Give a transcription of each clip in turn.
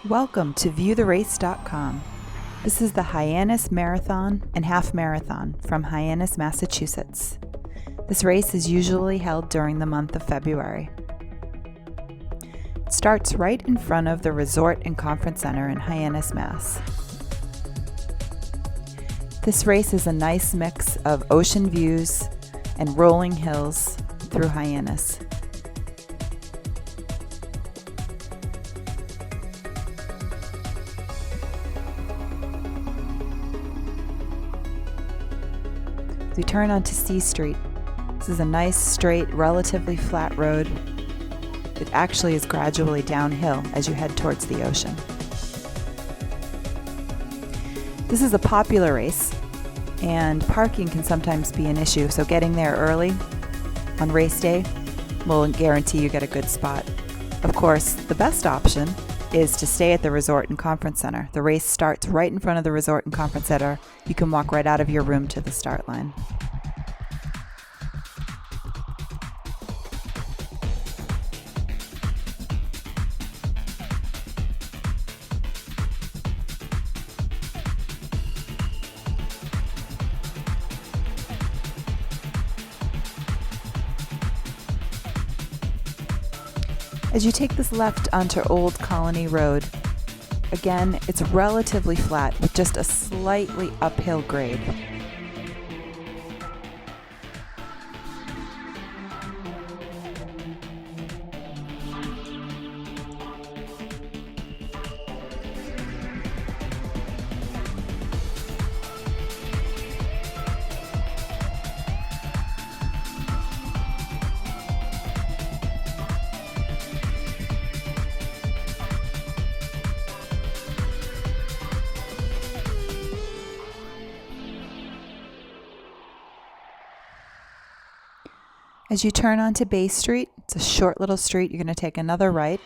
Welcome to viewtherace.com. This is the Hyannis Marathon and Half Marathon from Hyannis, Massachusetts. This race is usually held during the month of February. It starts right in front of the Resort and Conference Center in Hyannis, Mass. This race is a nice mix of ocean views and rolling hills through Hyannis. We turn onto C Street. This is a nice, straight, relatively flat road. It actually is gradually downhill as you head towards the ocean. This is a popular race, and parking can sometimes be an issue, so getting there early on race day will guarantee you get a good spot. Of course, the best option is to stay at the Resort and Conference Center. The race starts right in front of the Resort and Conference Center. You can walk right out of your room to the start line. As you take this left onto Old Colony Road, again, it's relatively flat with just a slightly uphill grade. As you turn onto Bay Street, it's a short little street, you're going to take another right,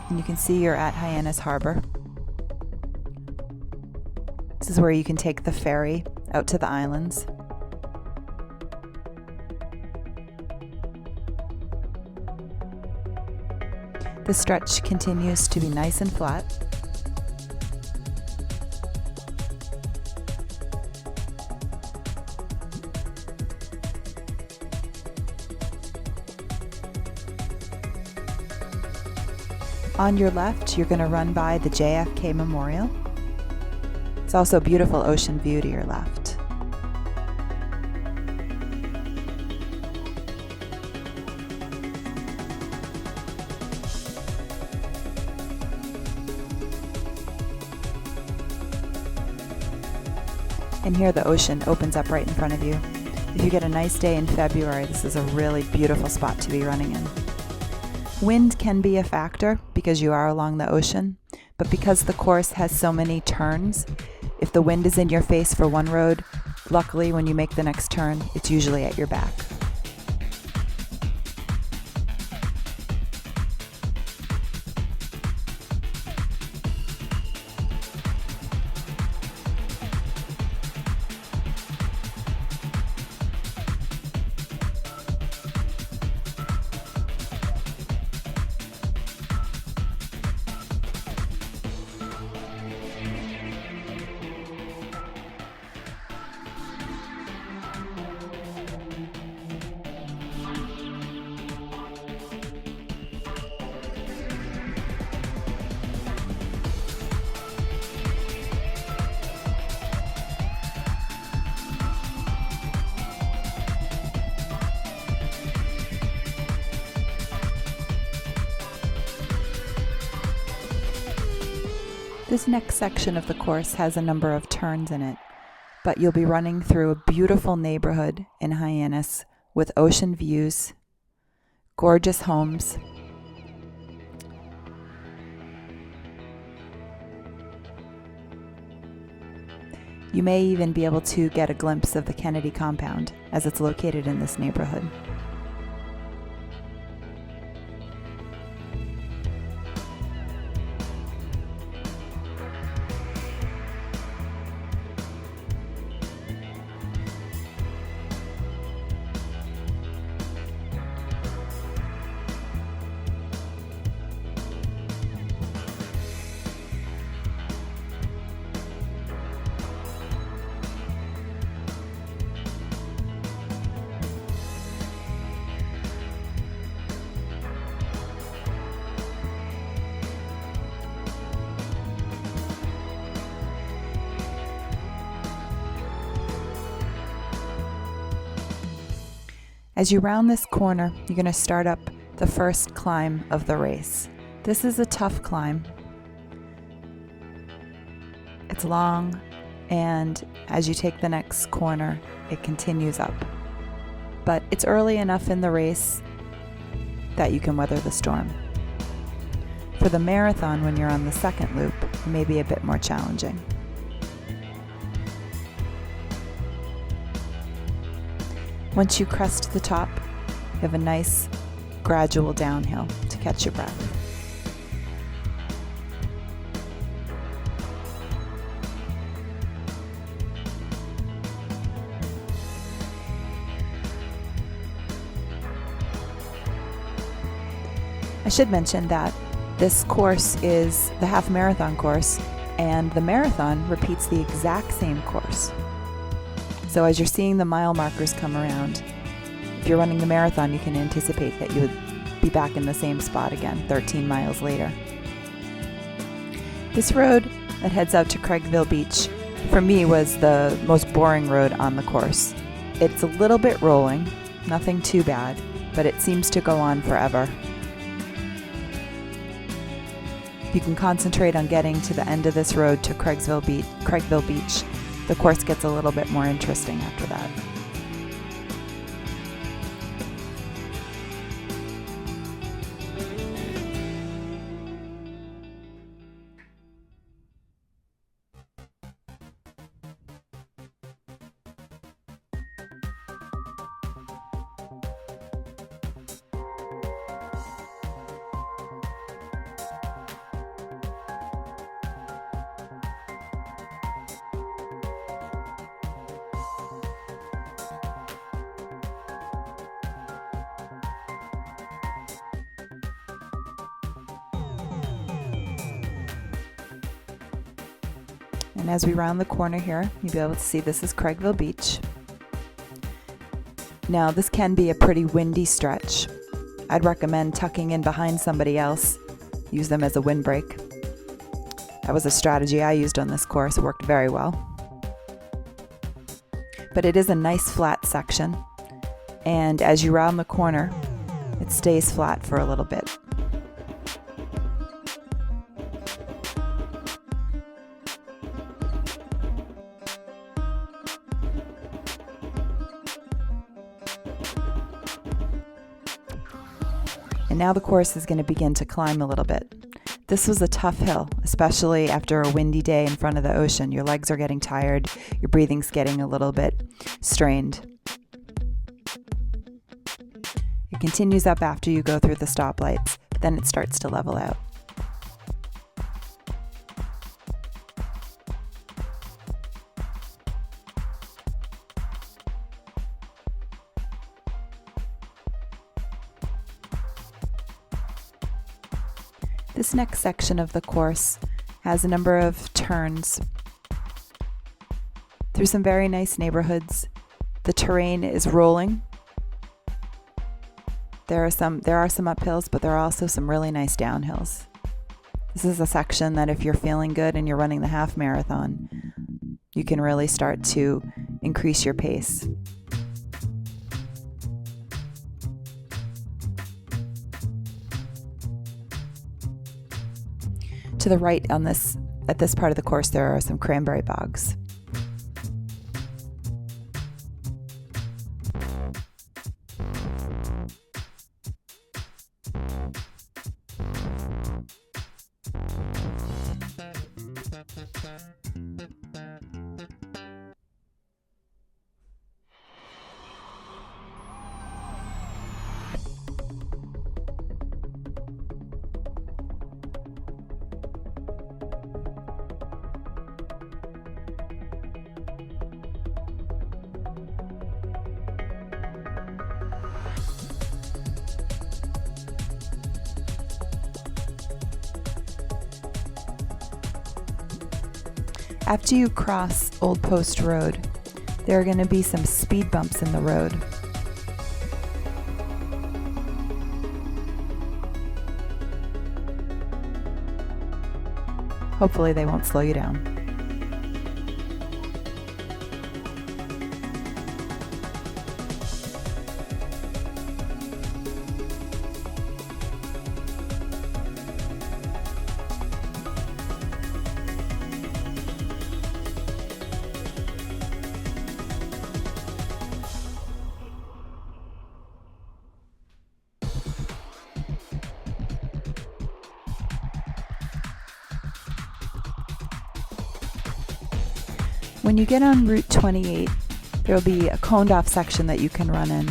and you can see you're at Hyannis Harbor. This is where you can take the ferry out to the islands. The stretch continues to be nice and flat. On your left, you're going to run by the JFK Memorial. It's also a beautiful ocean view to your left. And here the ocean opens up right in front of you. If you get a nice day in February, this is a really beautiful spot to be running in. Wind can be a factor because you are along the ocean, but because the course has so many turns, if the wind is in your face for one road, luckily when you make the next turn, it's usually at your back. This next section of the course has a number of turns in it, but you'll be running through a beautiful neighborhood in Hyannis with ocean views, gorgeous homes. You may even be able to get a glimpse of the Kennedy compound as it's located in this neighborhood. As you round this corner, you're going to start up the first climb of the race. This is a tough climb. It's long, and as you take the next corner, it continues up. But it's early enough in the race that you can weather the storm. For the marathon, when you're on the second loop, it may be a bit more challenging. Once you crest the top, you have a nice gradual downhill to catch your breath. I should mention that this course is the half marathon course, and the marathon repeats the exact same course. So as you're seeing the mile markers come around, if you're running the marathon, you can anticipate that you would be back in the same spot again 13 miles later. This road that heads out to Craigville Beach, for me, was the most boring road on the course. It's a little bit rolling, nothing too bad, but it seems to go on forever. You can concentrate on getting to the end of this road to Craigville Beach. The course gets a little bit more interesting after that. And as we round the corner here, you'll be able to see this is Craigville Beach. Now, this can be a pretty windy stretch. I'd recommend tucking in behind somebody else. Use them as a windbreak. That was a strategy I used on this course. It worked very well. But it is a nice flat section. And as you round the corner, it stays flat for a little bit. And now the course is going to begin to climb a little bit. This was a tough hill, especially after a windy day in front of the ocean. Your legs are getting tired, your breathing's getting a little bit strained. It continues up after you go through the stoplights, but then it starts to level out. This next section of the course has a number of turns through some very nice neighborhoods. The terrain is rolling. There are some uphills, but there are also some really nice downhills. This is a section that if you're feeling good and you're running the half marathon, you can really start to increase your pace. To the right at this part of the course, there are some cranberry bogs. After you cross Old Post Road, there are going to be some speed bumps in the road. Hopefully they won't slow you down. When you get on Route 28, there will be a coned off section that you can run in.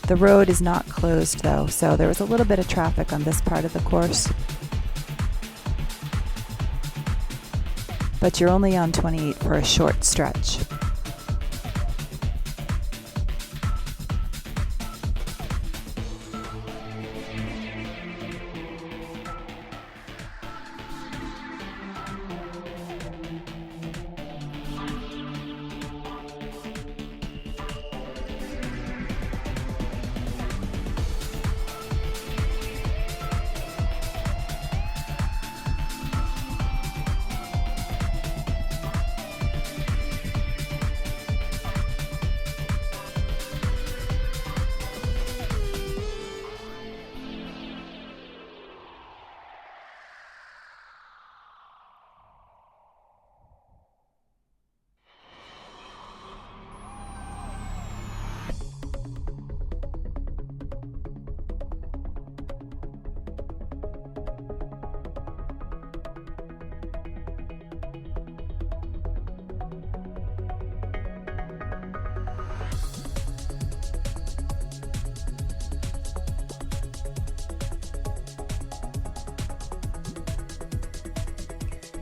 The road is not closed though, so there was a little bit of traffic on this part of the course. But you're only on 28 for a short stretch.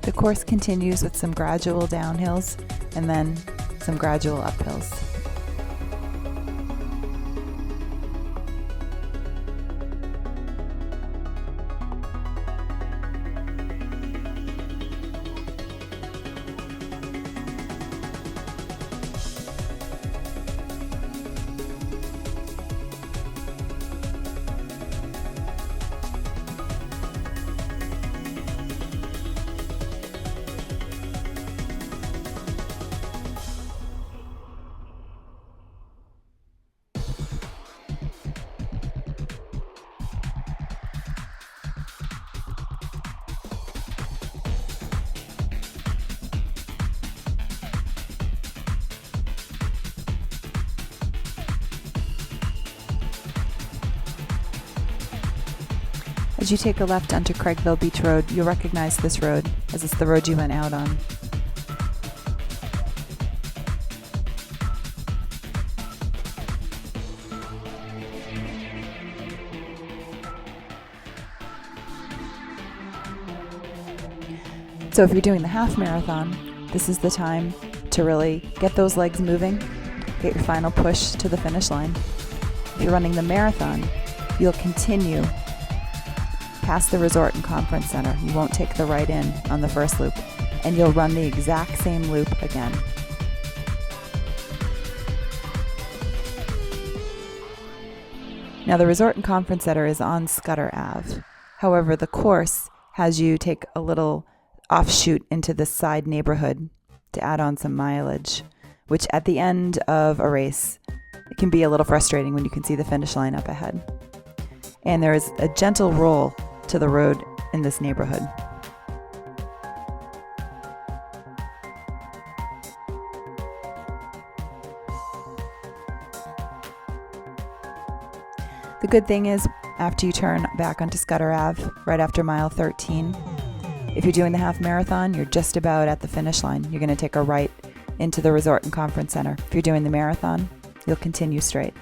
The course continues with some gradual downhills and then some gradual uphills. As you take a left onto Craigville Beach Road, you'll recognize this road as it's the road you went out on. So if you're doing the half marathon, this is the time to really get those legs moving, get your final push to the finish line. If you're running the marathon, you'll continue past the resort and conference center. You won't take the right in on the first loop, and you'll run the exact same loop again. Now the resort and conference center is on Scudder Ave. However, the course has you take a little offshoot into this side neighborhood to add on some mileage, which at the end of a race, it can be a little frustrating when you can see the finish line up ahead. And there is a gentle roll to the road in this neighborhood. The good thing is, after you turn back onto Scudder Ave, right after mile 13, if you're doing the half marathon, you're just about at the finish line. You're going to take a right into the resort and conference center. If you're doing the marathon, you'll continue straight.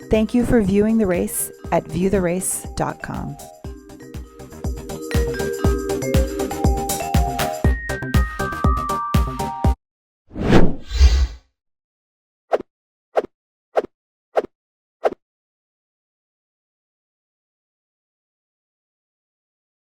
Thank you for viewing the race at viewtherace.com.